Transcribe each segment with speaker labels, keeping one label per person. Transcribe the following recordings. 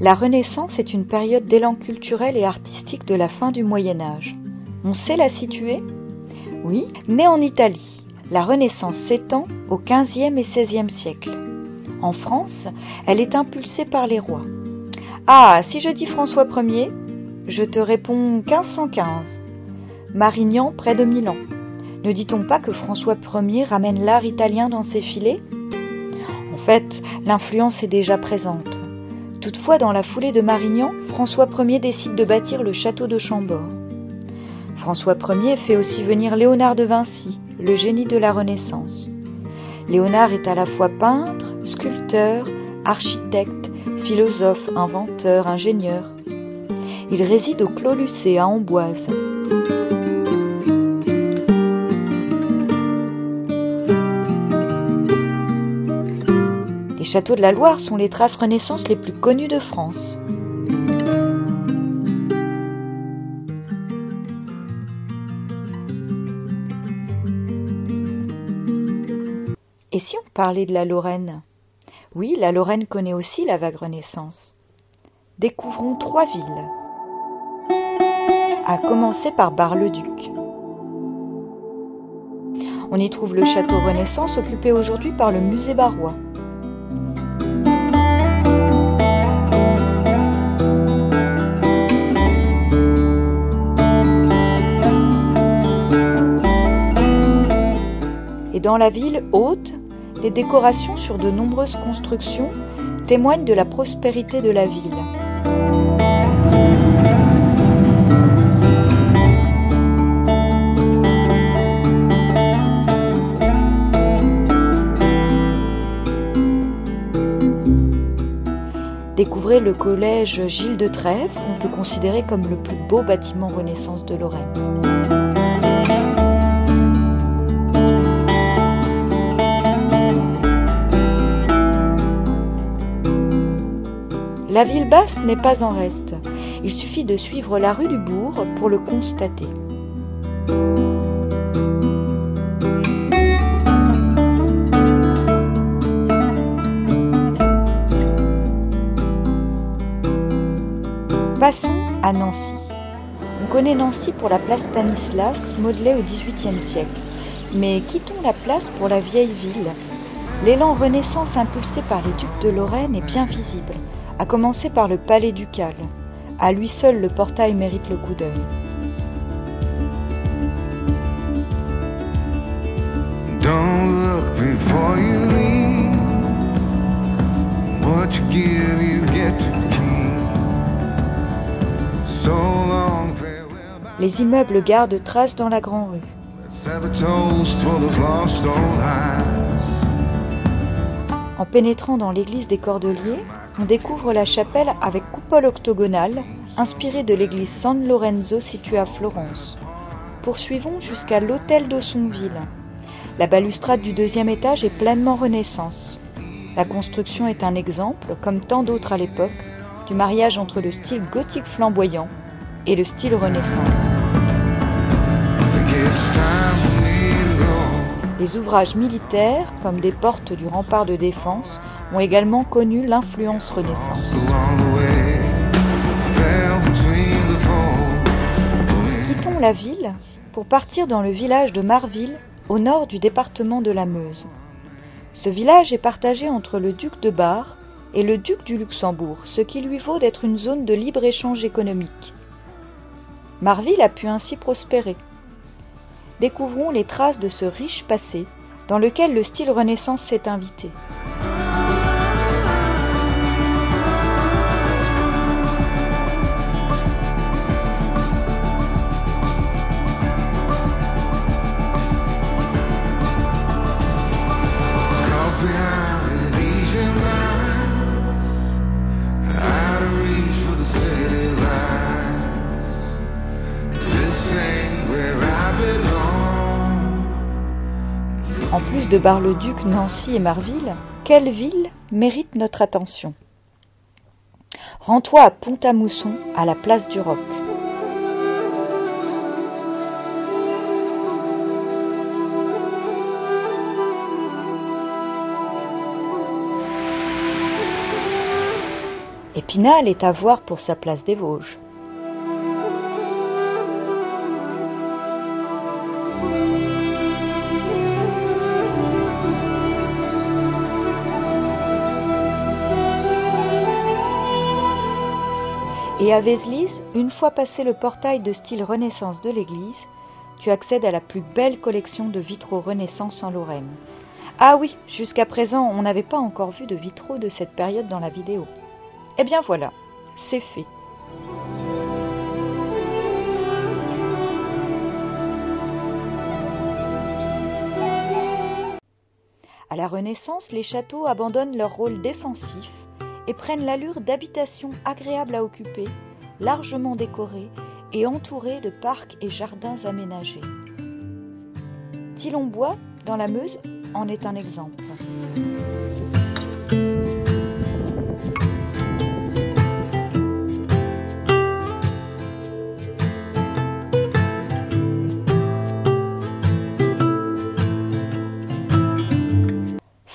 Speaker 1: La Renaissance est une période d'élan culturel et artistique de la fin du Moyen Âge. On sait la situer? Oui, née en Italie, la Renaissance s'étend au XVe et XVIe siècle. En France, elle est impulsée par les rois. Ah, si je dis François Ier, je te réponds 1515. Marignan, près de Milan. Ne dit-on pas que François Ier ramène l'art italien dans ses filets? En fait, l'influence est déjà présente. Toutefois, dans la foulée de Marignan, François Ier décide de bâtir le château de Chambord. François Ier fait aussi venir Léonard de Vinci, le génie de la Renaissance. Léonard est à la fois peintre, sculpteur, architecte, philosophe, inventeur, ingénieur. Il réside au Clos Lucé à Amboise. Les châteaux de la Loire sont les traces Renaissance les plus connues de France. Et si on parlait de la Lorraine? Oui, la Lorraine connaît aussi la vague Renaissance. Découvrons 3 villes. À commencer par Bar-le-Duc. On y trouve le château Renaissance occupé aujourd'hui par le musée Barrois. Et dans la ville haute, les décorations sur de nombreuses constructions témoignent de la prospérité de la ville. Découvrez le collège Gilles de Trèves, qu'on peut considérer comme le plus beau bâtiment Renaissance de Lorraine. La ville basse n'est pas en reste. Il suffit de suivre la rue du Bourg pour le constater. Passons à Nancy. On connaît Nancy pour la place Stanislas, modelée au XVIIIe siècle. Mais quittons la place pour la vieille ville. L'élan Renaissance impulsé par les ducs de Lorraine est bien visible, à commencer par le palais ducal. À lui seul, le portail mérite le coup d'œil.
Speaker 2: Don't look before you leave. What you give, you get to keep. So long, farewell.
Speaker 1: Les immeubles gardent trace dans la grande rue.
Speaker 2: Let's have a toast for those lost old eyes.
Speaker 1: En pénétrant dans l'église des Cordeliers, on découvre la chapelle avec coupole octogonale, inspirée de l'église San Lorenzo située à Florence. Poursuivons jusqu'à l'hôtel d'Aussonville. La balustrade du 2e étage est pleinement Renaissance. La construction est un exemple, comme tant d'autres à l'époque, du mariage entre le style gothique flamboyant et le style Renaissance. Les ouvrages militaires, comme des portes du rempart de défense, ont également connu l'influence Renaissance. Quittons la ville pour partir dans le village de Marville, au nord du département de la Meuse. Ce village est partagé entre le duc de Bar et le duc du Luxembourg, ce qui lui vaut d'être une zone de libre-échange économique. Marville a pu ainsi prospérer. Découvrons les traces de ce riche passé dans lequel le style Renaissance s'est invité. En plus de Bar-le-Duc, Nancy et Marville, quelle ville mérite notre attention? Rends-toi à Pont-à-Mousson, à la place du Roc. Épinal est à voir pour sa place des Vosges. Et à Vézelise, une fois passé le portail de style Renaissance de l'église, tu accèdes à la plus belle collection de vitraux Renaissance en Lorraine. Ah oui, jusqu'à présent, on n'avait pas encore vu de vitraux de cette période dans la vidéo. Eh bien voilà, c'est fait. À la Renaissance, les châteaux abandonnent leur rôle défensif et prennent l'allure d'habitations agréables à occuper, largement décorées et entourées de parcs et jardins aménagés. Thilon-Bois, dans la Meuse, en est un exemple.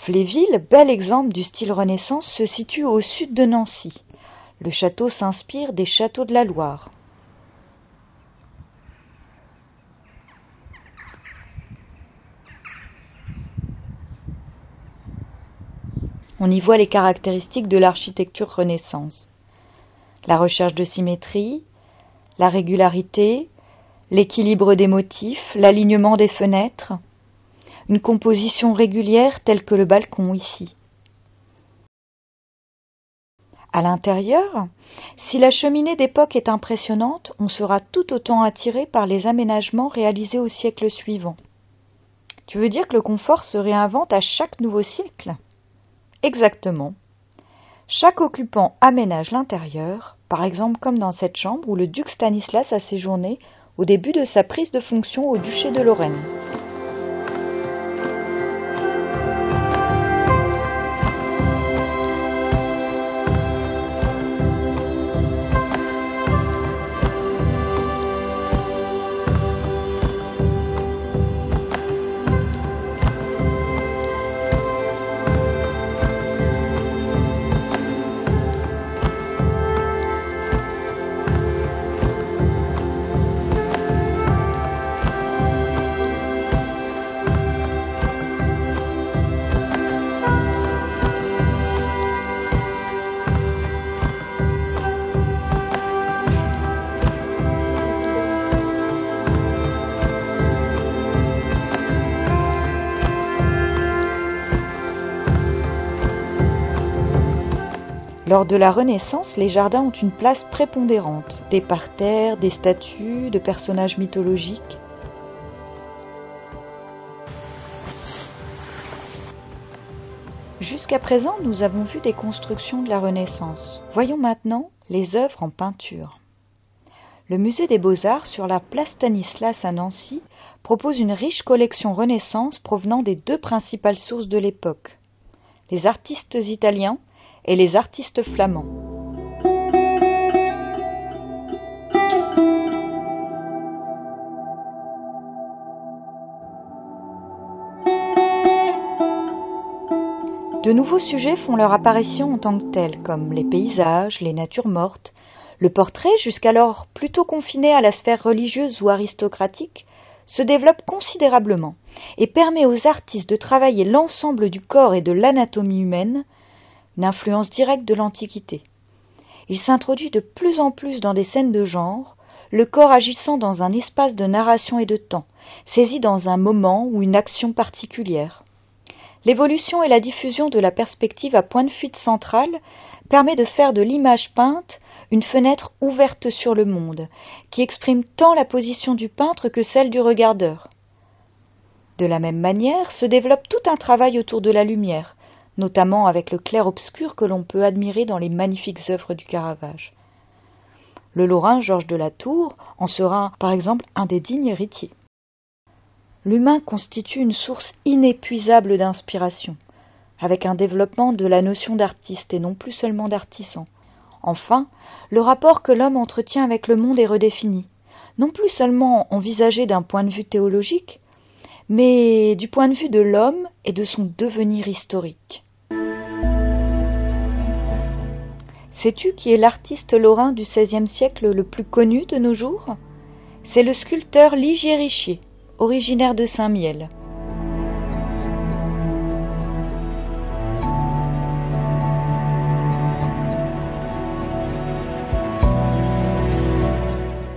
Speaker 1: Fléville, bel exemple du style Renaissance, se situe au sud de Nancy. Le château s'inspire des châteaux de la Loire. On y voit les caractéristiques de l'architecture Renaissance. La recherche de symétrie, la régularité, l'équilibre des motifs, l'alignement des fenêtres, une composition régulière telle que le balcon ici. À l'intérieur, si la cheminée d'époque est impressionnante, on sera tout autant attiré par les aménagements réalisés au siècle suivant. Tu veux dire que le confort se réinvente à chaque nouveau siècle ? Exactement. Chaque occupant aménage l'intérieur, par exemple comme dans cette chambre où le duc Stanislas a séjourné au début de sa prise de fonction au duché de Lorraine. Lors de la Renaissance, les jardins ont une place prépondérante, des parterres, des statues, de personnages mythologiques. Jusqu'à présent, nous avons vu des constructions de la Renaissance. Voyons maintenant les œuvres en peinture. Le musée des Beaux-Arts sur la place Stanislas à Nancy propose une riche collection Renaissance provenant des deux principales sources de l'époque, les artistes italiens et les artistes flamands. De nouveaux sujets font leur apparition en tant que tels, comme les paysages, les natures mortes. Le portrait, jusqu'alors plutôt confiné à la sphère religieuse ou aristocratique, se développe considérablement et permet aux artistes de travailler l'ensemble du corps et de l'anatomie humaine, une influence directe de l'Antiquité. Il s'introduit de plus en plus dans des scènes de genre, le corps agissant dans un espace de narration et de temps, saisi dans un moment ou une action particulière. L'évolution et la diffusion de la perspective à point de fuite centrale permet de faire de l'image peinte une fenêtre ouverte sur le monde, qui exprime tant la position du peintre que celle du regardeur. De la même manière, se développe tout un travail autour de la lumière, notamment avec le clair-obscur que l'on peut admirer dans les magnifiques œuvres du Caravage. Le Lorrain Georges de la Tour en sera, par exemple, un des dignes héritiers. L'humain constitue une source inépuisable d'inspiration, avec un développement de la notion d'artiste et non plus seulement d'artisan. Enfin, le rapport que l'homme entretient avec le monde est redéfini, non plus seulement envisagé d'un point de vue théologique, mais du point de vue de l'homme et de son devenir historique. Sais-tu qui est l'artiste lorrain du XVIe siècle le plus connu de nos jours? C'est le sculpteur Ligier Richier, originaire de Saint-Miel.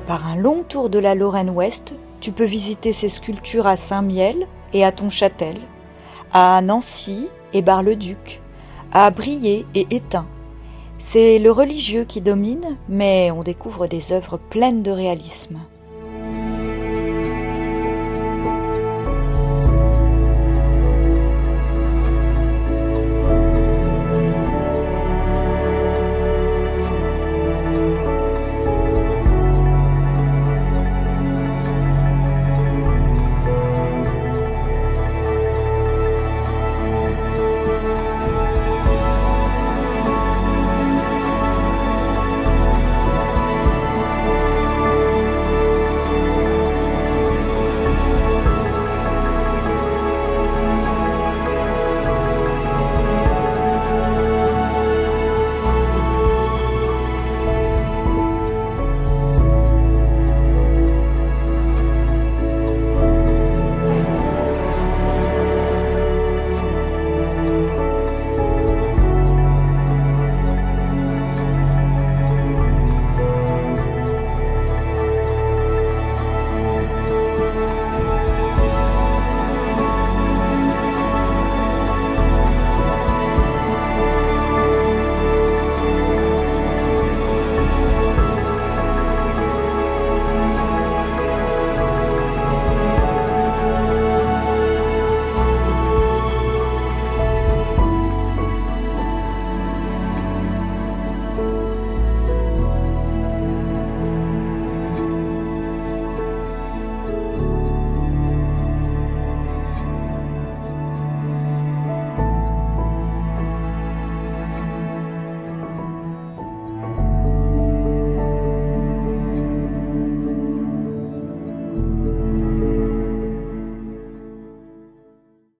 Speaker 1: Par un long tour de la Lorraine ouest, tu peux visiter ses sculptures à Saint-Miel et à Tonchâtel, à Nancy et Bar-le-Duc, à Briey et Étain. C'est le religieux qui domine, mais on découvre des œuvres pleines de réalisme.